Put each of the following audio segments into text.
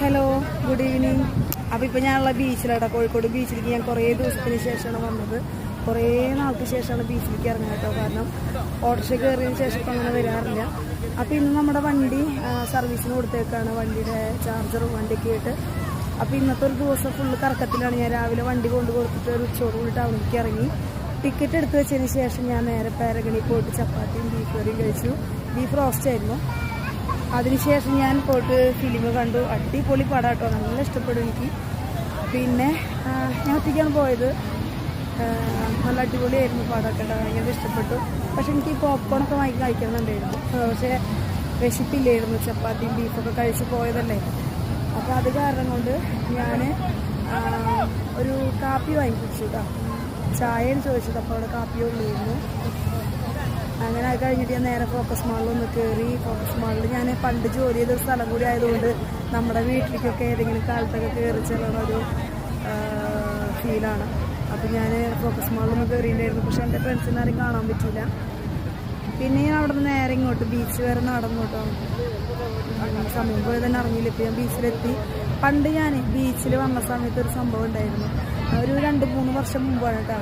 Hello, good evening. അപ്പോൾ ഇപ്പോൾ ഞാനുള്ള ബീച്ചിലാട്ടോ, കോഴിക്കോട് ബീച്ചിലേക്ക് ഞാൻ കുറേ ദിവസത്തിന് ശേഷമാണ് വന്നത്. കുറേ നാൾക്ക് ശേഷമാണ് ബീച്ചിലേക്ക് ഇറങ്ങുന്നത് കേട്ടോ. കാരണം ഓട്ടോറിക്ഷ കയറിയതിന് ശേഷം ഇപ്പോൾ അങ്ങനെ വരാറില്ല. അപ്പോൾ ഇന്ന് നമ്മുടെ വണ്ടി സർവീസിന് കൊടുത്തേക്കാണ്, വണ്ടിയുടെ ചാർജറും വണ്ടിയൊക്കെ ആയിട്ട്. അപ്പോൾ ഇന്നത്തെ ഒരു ദിവസം ഫുള്ള് കറക്കത്തിലാണ്. ഞാൻ രാവിലെ വണ്ടി കൊണ്ട് കൊടുത്തിട്ട് ഒരു ഉച്ചയോടുകൂടി ടൗണിലേക്ക് ഇറങ്ങി. ടിക്കറ്റ് എടുത്ത് വെച്ചതിന് ശേഷം ഞാൻ നേരെ പാരഗണി പോയിട്ട് ചപ്പാത്തിയും ബീഫ് കറിയും കഴിച്ചു. ബീഫ് റോസ്റ്റ് ആയിരുന്നു. അതിനുശേഷം ഞാൻ പോയിട്ട് ഫിലിം കണ്ടു. അടിപൊളി പടം കേട്ടോ, നല്ല ഇഷ്ടപ്പെടും എനിക്ക്. പിന്നെ ഞാൻ ഒറ്റയ്ക്കാണ് പോയത്. നല്ല അടിപൊളിയായിരുന്നു പടമൊക്കെ കേട്ടോ, ഭയങ്കര ഇഷ്ടപ്പെട്ടു. പക്ഷെ എനിക്ക് പോപ്കോണൊക്കെ വാങ്ങി കഴിക്കണമെന്നുണ്ടായിരുന്നു. പക്ഷേ വിശപ്പില്ലായിരുന്നു, ചപ്പാത്തിയും ബീഫൊക്കെ കഴിച്ച് പോയതല്ലേ. അപ്പോൾ അത് കാരണം കൊണ്ട് ഞാൻ ഒരു കാപ്പി വാങ്ങി കുടിച്ചു കേട്ടോ. ചായയാണ് ചോദിച്ചത്, അപ്പോൾ അവിടെ കാപ്പി ഉള്ളായിരുന്നു. അങ്ങനെ അത് കഴിഞ്ഞിട്ട് ഞാൻ നേരെ ഫോക്കസ് മാളിലൊന്ന് കയറി. ഫോക്കസ് മാളിൽ ഞാൻ പണ്ട് ജോലി ചെയ്ത സ്ഥലം കൂടി ആയതുകൊണ്ട് നമ്മുടെ വീട്ടിലേക്കൊക്കെ ഏതെങ്കിലും കാലത്തൊക്കെ കയറി ചെല്ലണൊരു ഫീലാണ്. അപ്പോൾ ഞാൻ ഫോക്കസ് മാളിലൊന്ന് കയറിയിട്ടുണ്ടായിരുന്നു. പക്ഷെ എൻ്റെ ഫ്രണ്ട്സിനെ ആരും കാണാൻ പറ്റില്ല. പിന്നെ ഞാൻ അവിടെ നിന്ന് നേരെ ഇങ്ങോട്ട് ബീച്ച് വരെ നടന്നു കേട്ടോ. സമയം പോയി തന്നെ അറിഞ്ഞില്ല. ഇപ്പോൾ ഞാൻ ബീച്ചിലെത്തി. പണ്ട് ഞാൻ ബീച്ചിൽ വന്ന സമയത്ത് ഒരു സംഭവം ഉണ്ടായിരുന്നു. ഒരു 2-3 വർഷം മുമ്പാണ് കേട്ടോ.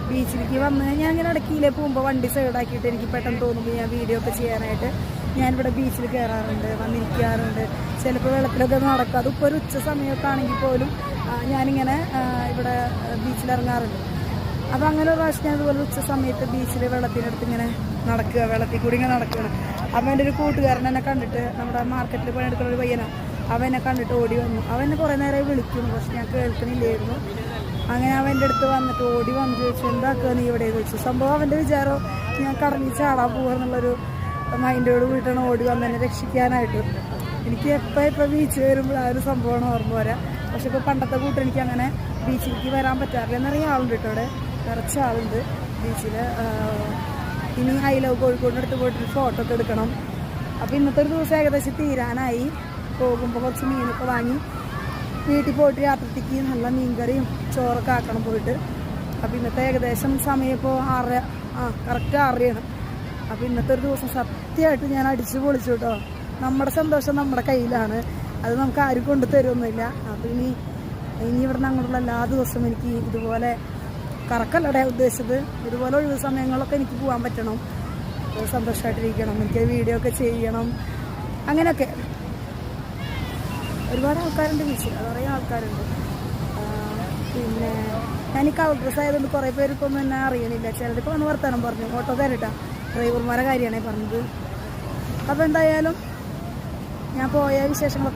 ബീച്ചിലേക്ക് വന്ന് ഞാൻ ഇങ്ങനെ ഇടയ്ക്കില്ലേ പോകുമ്പോൾ വണ്ടി സൈഡാക്കിയിട്ട് എനിക്ക് പെട്ടെന്ന് തോന്നുമ്പോൾ ഞാൻ വീഡിയോ ഒക്കെ ചെയ്യാനായിട്ട് ഞാനിവിടെ ബീച്ചിൽ കയറാറുണ്ട്, വന്നിരിക്കാറുണ്ട്. ചിലപ്പോൾ വെള്ളത്തിലൊക്കെ നടക്കുക. അതിപ്പോൾ ഒരു ഉച്ച സമയമൊക്കെ ആണെങ്കിൽ പോലും ഞാനിങ്ങനെ ഇവിടെ ബീച്ചിലിറങ്ങാറുണ്ട്. അപ്പോൾ അങ്ങനെ ഒരു പ്രാവശ്യം ഞാൻ ഇതുപോലെ ഉച്ച സമയത്ത് ബീച്ചിൽ വെള്ളത്തിനടുത്ത് ഇങ്ങനെ നടക്കുക, വെള്ളത്തിൽ കൂടി ഇങ്ങനെ നടക്കുകയാണ്. അപ്പോൾ എൻ്റെ ഒരു കൂട്ടുകാരൻ എന്നെ കണ്ടിട്ട്, നമ്മുടെ മാർക്കറ്റിൽ പണിയെടുക്കുന്ന ഒരു പയ്യനാണ്, അവൻ എന്നെ കണ്ടിട്ട് ഓടി വന്നു. അവനെ കുറേ നേരമായി വിളിക്കുന്നു, പക്ഷെ ഞാൻ കേൾക്കണില്ലായിരുന്നു. അങ്ങനെ അവൻ്റെ അടുത്ത് വന്നിട്ട് ഓടി വന്ന് ചോദിച്ചു, എന്താക്കുക നീ ഇവിടെ ചോദിച്ചു. സംഭവം അവൻ്റെ വിചാരം ഞാൻ കടലിൽ ചാടാൻ പോകുമെന്നുള്ളൊരു മൈൻഡോട് കൂടിയിട്ടാണ് ഓടി വന്ന് എന്നെ രക്ഷിക്കാനായിട്ട്. എനിക്ക് എപ്പോൾ ബീച്ച് വരുമ്പോൾ ആ ഒരു സംഭവമാണ് ഓർമ്മ വരാം. പക്ഷെ ഇപ്പോൾ പണ്ടത്തെ കൂട്ട് എനിക്ക് അങ്ങനെ ബീച്ചിലേക്ക് വരാൻ പറ്റാറില്ല. എന്നറിയാൻ ആളുണ്ട് കേട്ടോ, അവിടെ നിറച്ച ആളുണ്ട് ബീച്ചിൽ. ഇനി ഐ ലവ് കോഴിക്കോടിൻ്റെ അടുത്ത് പോയിട്ടൊരു ഫോട്ടോ ഒക്കെ എടുക്കണം. അപ്പോൾ ഇന്നത്തെ ഒരു ദിവസം ഏകദേശം തീരാനായി. പോകുമ്പോൾ കുറച്ച് മീനൊക്കെ വാങ്ങി വീട്ടിൽ പോയിട്ട് രാത്രിക്ക് നല്ല മീൻകറിയും ചോറൊക്കെ ആക്കണം പോയിട്ട്. അപ്പോൾ ഇന്നത്തെ ഏകദേശം സമയം ഇപ്പോൾ 6, കറക്റ്റ് 6 അപ്പോൾ ഇന്നത്തെ ഒരു ദിവസം സത്യമായിട്ട് ഞാൻ അടിച്ചു പൊളിച്ചു കേട്ടോ. നമ്മുടെ സന്തോഷം നമ്മുടെ കയ്യിലാണ്, അത് നമുക്ക് ആരും കൊണ്ടു തരുമൊന്നുമില്ല. അപ്പോൾ ഇനി ഇവിടെ നിന്ന് അങ്ങോട്ടുള്ള എല്ലാ ദിവസവും എനിക്ക് ഇതുപോലെ കറക്കല്ലടെ ഉദ്ദേശിച്ചത്, ഇതുപോലെ ഒഴിവ് സമയങ്ങളൊക്കെ എനിക്ക് പോകാൻ പറ്റണം, സന്തോഷമായിട്ടിരിക്കണം, എനിക്ക് വീഡിയോ ഒക്കെ ചെയ്യണം. അങ്ങനെയൊക്കെ ഒരുപാട് ആൾക്കാരുണ്ട് ബീച്ചിൽ, അതറിയാൻ ആൾക്കാരുണ്ട്. പിന്നെ ഞാൻ ഈ കളർ ഡ്രസ്സ് ആയതുകൊണ്ട് കുറേ പേർക്കൊന്നും എന്നെ അറിയണില്ല. ചിലർക്ക് വന്ന് വർത്തമാനം പറഞ്ഞു, ഓട്ടോ തരട്ടാ, ഡ്രൈവർമാരെ കാര്യമാണ് പറഞ്ഞത്. അപ്പോൾ എന്തായാലും ഞാൻ പോയ വിശേഷങ്ങളൊക്കെ